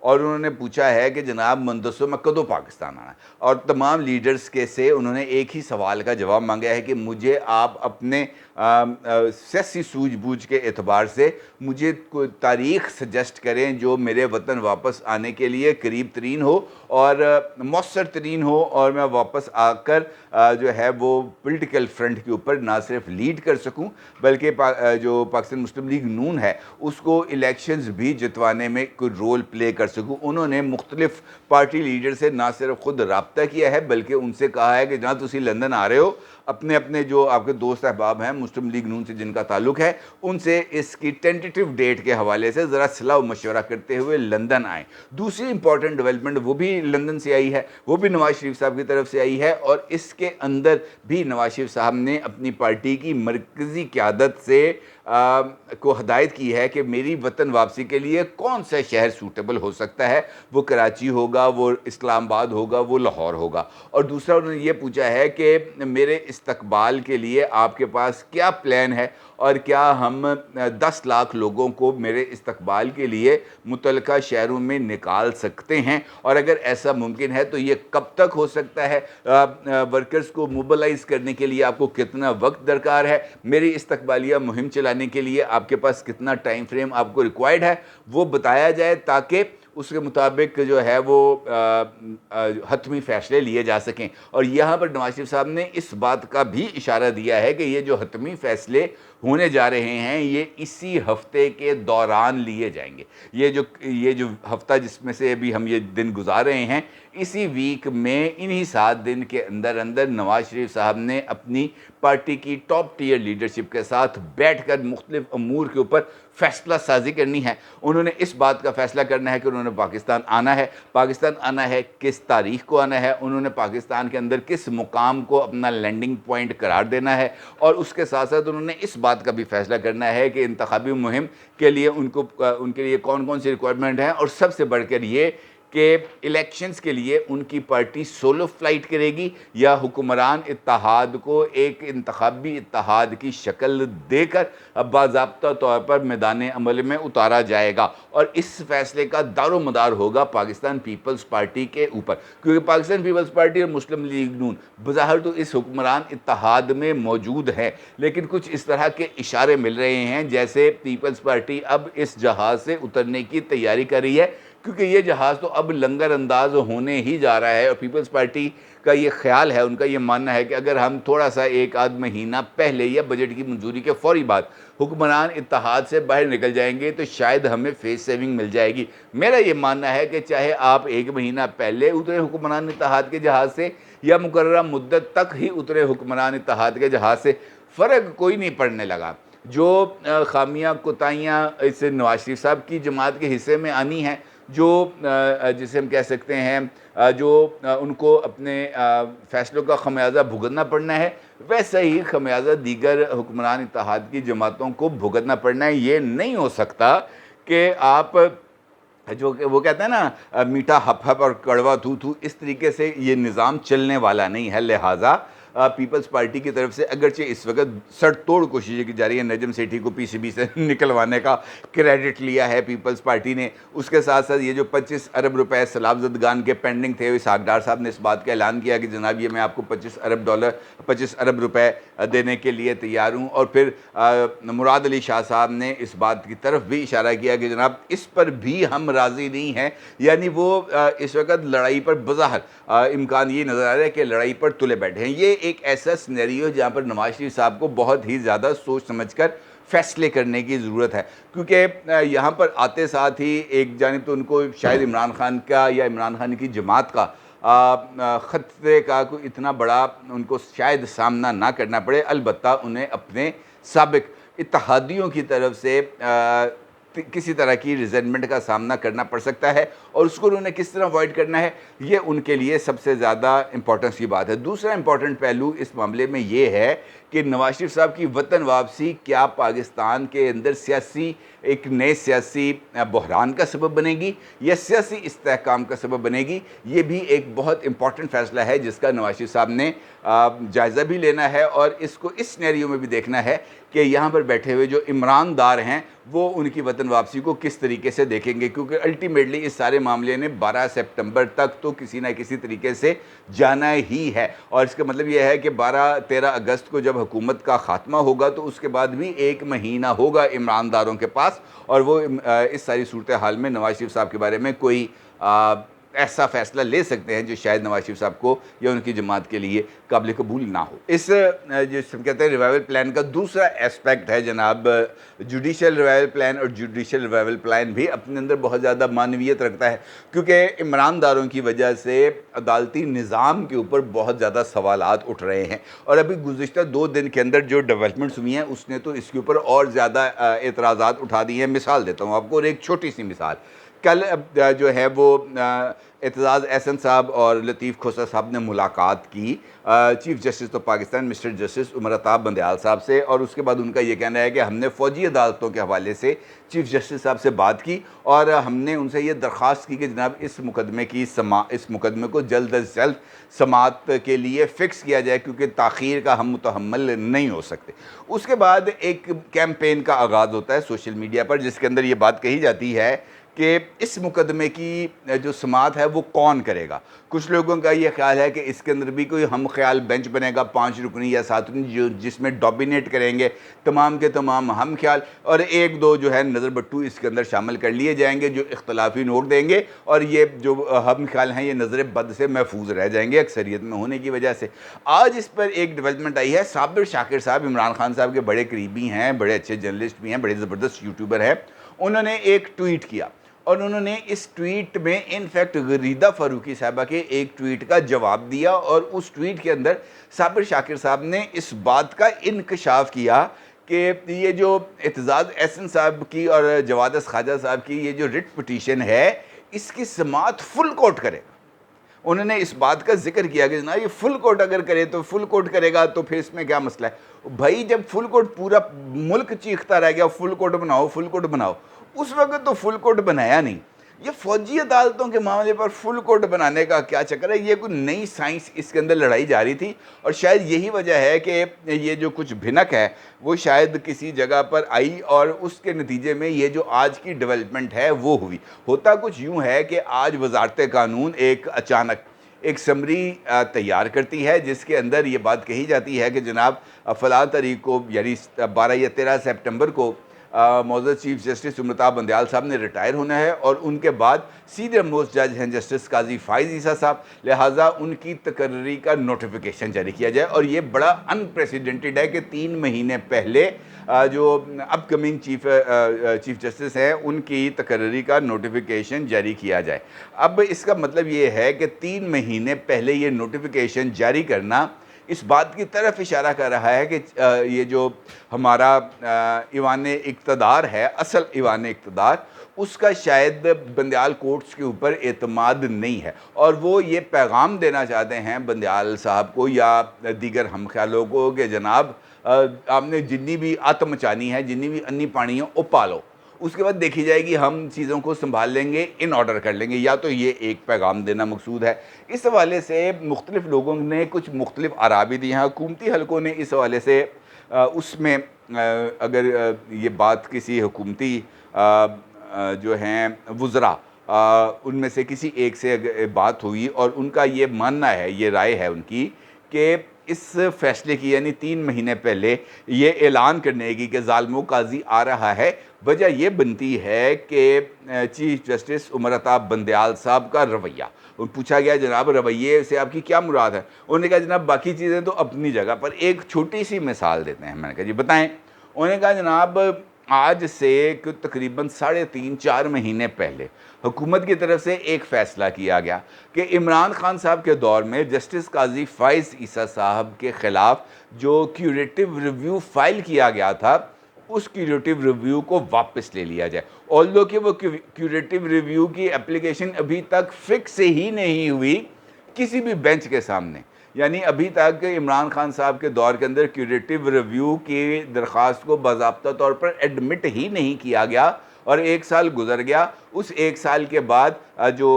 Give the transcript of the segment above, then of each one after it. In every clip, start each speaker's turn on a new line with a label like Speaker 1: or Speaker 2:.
Speaker 1: اور انہوں نے پوچھا ہے کہ جناب مندسو میں کدو پاکستان آنا ہے، اور تمام لیڈرز کے سے انہوں نے ایک ہی سوال کا جواب مانگا ہے کہ مجھے آپ اپنے سیاسی سوجھ بوجھ کے اعتبار سے مجھے کوئی تاریخ سجیسٹ کریں جو میرے وطن واپس آنے کے لیے قریب ترین ہو اور مؤثر ترین ہو، اور میں واپس آ کر جو ہے وہ پولیٹیکل فرنٹ کے اوپر نہ صرف لیڈ کر سکوں بلکہ جو پاکستان مسلم لیگ نون ہے اس کو الیکشنز بھی جتوانے میں کوئی رول پلے کر سکوں۔ انہوں نے مختلف پارٹی لیڈر سے نہ صرف خود رابطہ کیا ہے بلکہ ان سے کہا ہے کہ جہاں تسی لندن آ رہے ہو اپنے جو آپ کے دوست احباب ہیں مسلم لیگ نون سے جن کا تعلق ہے ان سے اس کی ٹینٹیٹیو ڈیٹ کے حوالے سے ذرا صلاح و مشورہ کرتے ہوئے لندن آئیں۔ دوسری امپورٹنٹ ڈیولپمنٹ وہ بھی لندن سے آئی ہے، وہ بھی نواز شریف صاحب کی طرف سے آئی ہے، اور اس کے اندر بھی نواز شریف صاحب نے اپنی پارٹی کی مرکزی قیادت سے کو ہدایت کی ہے کہ میری وطن واپسی کے لیے کون سا شہر سوٹیبل ہو سکتا ہے، وہ کراچی ہوگا، وہ اسلام آباد ہوگا، وہ لاہور ہوگا۔ اور دوسرا انہوں نے یہ پوچھا ہے کہ میرے استقبال کے لیے آپ کے پاس کیا پلان ہے، اور کیا ہم 10 لاکھ لوگوں کو میرے استقبال کے لیے متعلقہ شہروں میں نکال سکتے ہیں، اور اگر ایسا ممکن ہے تو یہ کب تک ہو سکتا ہے، ورکرز کو موبلائز کرنے کے لیے آپ کو کتنا وقت درکار ہے، میری استقبالیہ مہم چلانے کے لیے آپ کے پاس کتنا ٹائم فریم آپ کو ریکوائرڈ ہے، وہ بتایا جائے تاکہ اس کے مطابق جو ہے وہ حتمی فیصلے لیے جا سکیں۔ اور یہاں پر نواز شریف صاحب نے اس بات کا بھی اشارہ دیا ہے کہ یہ جو حتمی فیصلے ہونے جا رہے ہیں یہ اسی ہفتے کے دوران لیے جائیں گے۔ یہ جو ہفتہ جس میں سے ابھی ہم یہ دن گزار رہے ہیں، اسی ویک میں انہی 7 دن کے اندر نواز شریف صاحب نے اپنی پارٹی کی ٹاپ ٹیئر لیڈرشپ کے ساتھ بیٹھ کر مختلف امور کے اوپر فیصلہ سازی کرنی ہے۔ انہوں نے اس بات کا فیصلہ کرنا ہے کہ انہوں نے پاکستان آنا ہے، کس تاریخ کو آنا ہے، انہوں نے پاکستان کے اندر کس مقام کو اپنا لینڈنگ پوائنٹ قرار دینا ہے، اور اس کے ساتھ ساتھ انہوں نے اس بات کا بھی فیصلہ کرنا ہے کہ انتخابی مہم کے لیے ان کے لیے کون کون سی ریکوائرمنٹ ہیں، اور سب سے بڑھ کر یہ کہ الیکشنز کے لیے ان کی پارٹی سولو فلائٹ کرے گی یا حکمران اتحاد کو ایک انتخابی اتحاد کی شکل دے کر باضابطہ طور پر میدان عمل میں اتارا جائے گا۔ اور اس فیصلے کا دار و مدار ہوگا پاکستان پیپلز پارٹی کے اوپر، کیونکہ پاکستان پیپلز پارٹی اور مسلم لیگ نون بظاہر تو اس حکمران اتحاد میں موجود ہے، لیکن کچھ اس طرح کے اشارے مل رہے ہیں جیسے پیپلز پارٹی اب اس جہاز سے اترنے کی تیاری کر رہی ہے، کیونکہ یہ جہاز تو اب لنگر انداز ہونے ہی جا رہا ہے۔ اور پیپلز پارٹی کا یہ خیال ہے، ان کا یہ ماننا ہے کہ اگر ہم تھوڑا سا 1 آدھ مہینہ پہلے یا بجٹ کی منظوری کے فوری بعد حکمران اتحاد سے باہر نکل جائیں گے تو شاید ہمیں فیس سیونگ مل جائے گی۔ میرا یہ ماننا ہے کہ چاہے آپ 1 مہینہ پہلے اترے حکمران اتحاد کے جہاز سے یا مقررہ مدت تک ہی اترے حکمران اتحاد کے جہاز سے، فرق کوئی نہیں پڑنے لگا۔ جو خامیاں کوتاہیاں اس نواز شریف صاحب کی جماعت کے حصے میں آنی ہیں، جو جسے ہم کہہ سکتے ہیں جو ان کو اپنے فیصلوں کا خمیازہ بھگتنا پڑنا ہے، ویسا ہی خمیازہ دیگر حکمران اتحاد کی جماعتوں کو بھگتنا پڑنا ہے۔ یہ نہیں ہو سکتا کہ آپ جو کہ وہ کہتے ہیں نا میٹھا ہپ ہپ اور کڑوا تھو تھو، اس طریقے سے یہ نظام چلنے والا نہیں ہے۔ لہٰذا پیپلز پارٹی کی طرف سے اگرچہ اس وقت سر توڑ کوششیں کی جا رہی ہیں، نجم سیٹھی کو پی سی بی سے نکلوانے کا کریڈٹ لیا ہے پیپلز پارٹی نے، اس کے ساتھ ساتھ یہ جو 25 ارب روپے سیلاب زدگان کے پینڈنگ تھے، اسحاق ڈار صاحب نے اس بات کا اعلان کیا کہ جناب یہ میں آپ کو 25 ارب روپے دینے کے لیے تیار ہوں، اور پھر مراد علی شاہ صاحب نے اس بات کی طرف بھی اشارہ کیا کہ جناب اس پر بھی ہم راضی نہیں ہیں، یعنی وہ اس وقت لڑائی پر بظاہر امکان یہ نظر آ رہا ہے کہ لڑائی پر تلے بیٹھے ہیں۔ یہ ایک ایسا سینیریو جہاں پر نواز شریف صاحب کو بہت ہی زیادہ سوچ سمجھ کر فیصلے کرنے کی ضرورت ہے، کیونکہ یہاں پر آتے ساتھ ہی ایک جانب تو ان کو شاید عمران خان کا یا عمران خان کی جماعت کا خطرے کا کوئی اتنا بڑا ان کو شاید سامنا نہ کرنا پڑے، البتہ انہیں اپنے سابق اتحادیوں کی طرف سے کسی طرح کی ریزنمنٹ کا سامنا کرنا پڑ سکتا ہے، اور اس کو انہوں نے کس طرح اوائڈ کرنا ہے، یہ ان کے لیے سب سے زیادہ امپورٹنس کی بات ہے۔ دوسرا امپورٹنٹ پہلو اس معاملے میں یہ ہے کہ نواز شریف صاحب کی وطن واپسی کیا پاکستان کے اندر سیاسی ایک نئے سیاسی بحران کا سبب بنے گی یا سیاسی استحکام کا سبب بنے گی. یہ بھی ایک بہت امپورٹنٹ فیصلہ ہے جس کا نواز شریف صاحب نے جائزہ بھی لینا ہے اور اس کو اس سینیریو میں بھی دیکھنا ہے کہ یہاں پر بیٹھے ہوئے جو عمران دار ہیں وہ ان کی وطن واپسی کو کس طریقے سے دیکھیں گے, کیونکہ الٹیمیٹلی اس سارے معاملے نے 12 سپٹمبر تک تو کسی نہ کسی طریقے سے جانا ہی ہے. اور اس کا مطلب یہ ہے کہ 13 اگست کو جب حکومت کا خاتمہ ہوگا تو اس کے بعد بھی 1 مہینہ ہوگا عمران داروں کے پاس, اور وہ اس ساری صورتحال میں نواز شریف صاحب کے بارے میں کوئی ایسا فیصلہ لے سکتے ہیں جو شاید نواز شریف صاحب کو یا ان کی جماعت کے لیے قابل قبول نہ ہو. اس جو کہتے ہیں ریوائول پلان کا دوسرا اسپیکٹ ہے جناب جوڈیشل ریوائول پلان, اور جوڈیشل ریوائول پلان بھی اپنے اندر بہت زیادہ معنویت رکھتا ہے کیونکہ عمران داروں کی وجہ سے عدالتی نظام کے اوپر بہت زیادہ سوالات اٹھ رہے ہیں, اور ابھی گزشتہ 2 دن کے اندر جو ڈیولپمنٹس ہوئی ہیں اس نے تو اس کے اوپر اور زیادہ اعتراضات اٹھا دی ہیں. مثال دیتا ہوں آپ کو, اور ایک چھوٹی سی مثال. کل جو ہے وہ اعتزاز احسن صاحب اور لطیف کھوسہ صاحب نے ملاقات کی chief justice of Pakistan mister justice Umar Ata Bandial صاحب سے, اور اس کے بعد ان کا یہ کہنا ہے کہ ہم نے فوجی عدالتوں کے حوالے سے چیف جسٹس صاحب سے بات کی اور ہم نے ان سے یہ درخواست کی کہ جناب اس مقدمے کو جلد از جلد سماعت کے لیے فکس کیا جائے کیونکہ تاخیر کا ہم متحمل نہیں ہو سکتے. اس کے بعد ایک کیمپین کا آغاز ہوتا ہے سوشل میڈیا پر جس کے اندر یہ بات کہی جاتی ہے کہ اس مقدمے کی جو سماعت ہے وہ کون کرے گا. کچھ لوگوں کا یہ خیال ہے کہ اس کے اندر بھی کوئی ہم خیال بینچ بنے گا 5 رکنی یا 7 رکنی جس میں ڈومینیٹ کریں گے تمام کے تمام ہم خیال, اور 1-2 جو ہے نظر بٹو اس کے اندر شامل کر لیے جائیں گے جو اختلافی نوٹ دیں گے, اور یہ جو ہم خیال ہیں یہ نظر بد سے محفوظ رہ جائیں گے اکثریت میں ہونے کی وجہ سے. آج اس پر ایک ڈیولپمنٹ آئی ہے. صابر شاکر صاحب عمران خان صاحب کے بڑے قریبی ہیں, بڑے اچھے جرنلسٹ بھی ہیں, بڑے زبردست یوٹیوبر ہیں. انہوں نے ایک ٹویٹ کیا اور انہوں نے اس ٹویٹ میں انفیکٹ غریدہ فاروقی صاحبہ کے ایک ٹویٹ کا جواب دیا, اور اس ٹویٹ کے اندر صابر شاکر صاحب نے اس بات کا انکشاف کیا کہ یہ جو اعتزاز احسن صاحب کی اور جواد خواجہ صاحب کی یہ جو رٹ پٹیشن ہے اس کی سماعت فل کورٹ کرے. انہوں نے اس بات کا ذکر کیا کہ جناب یہ فل کورٹ اگر کرے تو فل کورٹ کرے گا تو پھر اس میں کیا مسئلہ ہے. بھائی جب فل کورٹ پورا ملک چیختا رہ گیا فل کورٹ بناؤ فل کورٹ بناؤ, اس وقت تو فل کورٹ بنایا نہیں. یہ فوجی عدالتوں کے معاملے پر فل کورٹ بنانے کا کیا چکر ہے؟ یہ کوئی نئی سائنس اس کے اندر لڑائی جاری تھی, اور شاید یہی وجہ ہے کہ یہ جو کچھ بھنک ہے وہ شاید کسی جگہ پر آئی اور اس کے نتیجے میں یہ جو آج کی ڈیولپمنٹ ہے وہ ہوئی. ہوتا کچھ یوں ہے کہ آج وزارت قانون ایک اچانک ایک سمری تیار کرتی ہے جس کے اندر یہ بات کہی جاتی ہے کہ جناب فلاں تاریخ کو یعنی 12 یا 13 سپٹمبر کو معزز چیف جسٹس عمر عطاب بندیال صاحب نے ریٹائر ہونا ہے, اور ان کے بعد سینئر موسٹ جج ہیں جسٹس قاضی فائز عیسیٰ صاحب, لہٰذا ان کی تقرری کا نوٹیفیکیشن جاری کیا جائے. اور یہ بڑا انپریسیڈنٹڈ ہے کہ 3 مہینے پہلے جو اپ کمنگ چیف جسٹس ہیں ان کی تقرری کا نوٹیفیکیشن جاری کیا جائے. اب اس کا مطلب یہ ہے کہ 3 مہینے پہلے یہ نوٹیفیکیشن جاری کرنا اس بات کی طرف اشارہ کر رہا ہے کہ یہ جو ہمارا ایوان اقتدار ہے, اصل ایوان اقتدار, اس کا شاید بندیال کورٹس کے اوپر اعتماد نہیں ہے, اور وہ یہ پیغام دینا چاہتے ہیں بندیال صاحب کو یا دیگر ہم خیالوں کو کہ جناب آپ نے جتنی بھی آت مچانی ہے, جتنی بھی انی پانی ہو پالو, اس کے بعد دیکھی جائے گی, ہم چیزوں کو سنبھال لیں گے, ان آرڈر کر لیں گے. یا تو یہ ایک پیغام دینا مقصود ہے. اس حوالے سے مختلف لوگوں نے کچھ مختلف آراء بھی دی ہیں. حکومتی حلقوں نے اس حوالے سے اس میں اگر یہ بات کسی حکومتی جو ہیں وزراء ان میں سے کسی ایک سے بات ہوئی اور ان کا یہ ماننا ہے, یہ رائے ہے ان کی کہ اس فیصلے کی یعنی 3 مہینے پہلے یہ اعلان کرنے کی کہ ظالموں قاضی آ رہا ہے, وجہ یہ بنتی ہے کہ چیف جسٹس عمر عطاب بندیال صاحب کا رویہ. پوچھا گیا جناب رویے سے آپ کی کیا مراد ہے؟ انہوں نے کہا جناب باقی چیزیں تو اپنی جگہ پر, ایک چھوٹی سی مثال دیتے ہیں. میں نے کہا جی بتائیں. انہوں نے کہا جناب آج سے تقریباً 3.5-4 مہینے پہلے حکومت کی طرف سے ایک فیصلہ کیا گیا کہ عمران خان صاحب کے دور میں جسٹس قاضی فائز عیسیٰ صاحب کے خلاف جو کیوریٹو ریویو فائل کیا گیا تھا اس کیوریٹو ریویو کو واپس لے لیا جائے. آلدو کہ وہ کیوریٹو ریویو کی اپلیکیشن ابھی تک فکس ہی نہیں ہوئی کسی بھی بینچ کے سامنے. یعنی ابھی تک عمران خان صاحب کے دور کے اندر کیوریٹو ریویو کی درخواست کو باضابطہ طور پر ایڈمٹ ہی نہیں کیا گیا، اور 1 سال گزر گیا۔ اس 1 سال کے بعد جو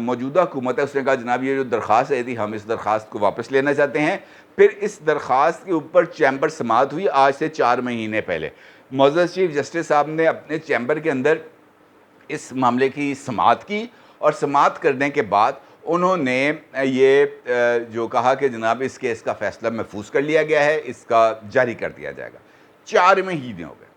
Speaker 1: موجودہ حکومت ہے اس نے کہا جناب یہ جو درخواست آئی تھی ہم اس درخواست کو واپس لینا چاہتے ہیں۔ پھر اس درخواست کے اوپر چیمبر سماعت ہوئی آج سے 4 مہینے پہلے۔ معزز چیف جسٹس صاحب نے اپنے چیمبر کے اندر اس معاملے کی سماعت کی، اور سماعت کرنے کے بعد انہوں نے یہ جو کہا کہ جناب اس کیس کا فیصلہ محفوظ کر لیا گیا ہے، اس کا جاری کر دیا جائے گا۔ 4 مہینے ہو گئے،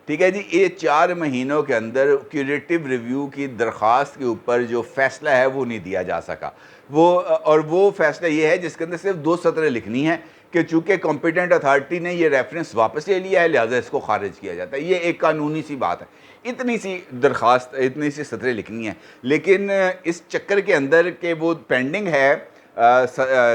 Speaker 1: ٹھیک ہے جی۔ یہ 4 مہینوں کے اندر کیوریٹو ریویو کی درخواست کے اوپر جو فیصلہ ہے وہ نہیں دیا جا سکا۔ وہ فیصلہ یہ ہے جس کے اندر صرف 2 سطریں لکھنی ہیں کہ چونکہ کمپیٹنٹ اتھارٹی نے یہ ریفرنس واپس لے لیا ہے لہٰذا اس کو خارج کیا جاتا ہے۔ یہ ایک قانونی سی بات ہے، اتنی سی درخواست، اتنی سی سطریں لکھنی ہیں۔ لیکن اس چکر کے اندر کہ وہ پینڈنگ ہے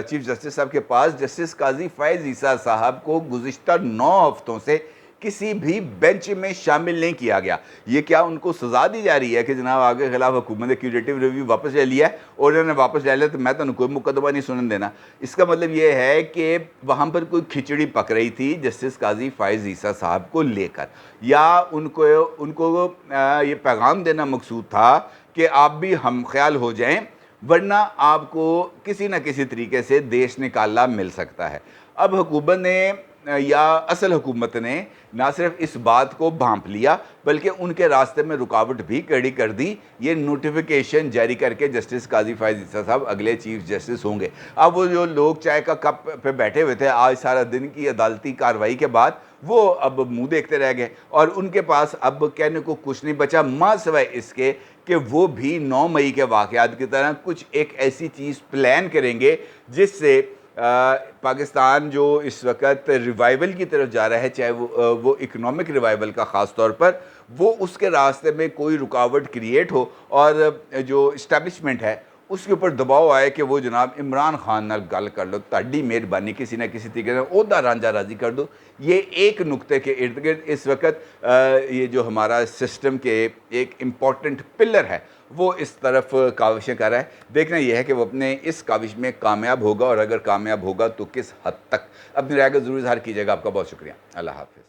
Speaker 1: چیف جسٹس صاحب کے پاس، جسٹس قاضی فائز عیسیٰ صاحب کو گزشتہ 9 ہفتوں سے کسی بھی بینچ میں شامل نہیں کیا گیا۔ یہ کیا ان کو سزا دی جا رہی ہے کہ جناب آپ کے خلاف حکومت نے کیوریٹو ریویو واپس لے لیا ہے اور انہوں نے واپس لے لیا تو میں تو کوئی مقدمہ نہیں سنن دینا؟ اس کا مطلب یہ ہے کہ وہاں پر کوئی کھچڑی پک رہی تھی جسٹس قاضی فائز عیسیٰ صاحب کو لے کر، یا ان کو یہ پیغام دینا مقصود تھا کہ آپ بھی ہم خیال ہو جائیں ورنہ آپ کو کسی نہ کسی طریقے سے دیش نکالنا مل سکتا ہے۔ اب حکومت نے یا اصل حکومت نے نہ صرف اس بات کو بھانپ لیا بلکہ ان کے راستے میں رکاوٹ بھی کھڑی کر دی۔ یہ نوٹیفیکیشن جاری کر کے جسٹس قاضی فائز عیسیٰ صاحب اگلے چیف جسٹس ہوں گے۔ اب وہ جو لوگ چائے کا کپ پہ بیٹھے ہوئے تھے آج سارا دن کی عدالتی کارروائی کے بعد، وہ اب منہ دیکھتے رہ گئے، اور ان کے پاس اب کہنے کو کچھ نہیں بچا ماں سوائے اس کے کہ وہ بھی 9 مئی کے واقعات کی طرح کچھ ایک ایسی چیز پلان کریں گے جس سے پاکستان جو اس وقت ریوائول کی طرف جا رہا ہے، چاہے وہ اکنامک ریوائول کا خاص طور پر، وہ اس کے راستے میں کوئی رکاوٹ کریٹ ہو اور جو اسٹیبلشمنٹ ہے اس کے اوپر دباؤ آئے کہ وہ جناب عمران خان نال گل کر لو، تاڑی مہربانی کسی نہ کسی طریقے سے عہدہ رانجھا راضی کر دو۔ یہ ایک نقطے کے ارد گرد اس وقت یہ جو ہمارا سسٹم کے ایک امپورٹنٹ پلر ہے وہ اس طرف کاوشیں کر رہا ہے۔ دیکھنا یہ ہے کہ وہ اپنے اس کاوش میں کامیاب ہوگا، اور اگر کامیاب ہوگا تو کس حد تک۔ اپنی رائے کا ضرور اظہار کیجیے گا۔ آپ کا بہت شکریہ۔ اللہ حافظ۔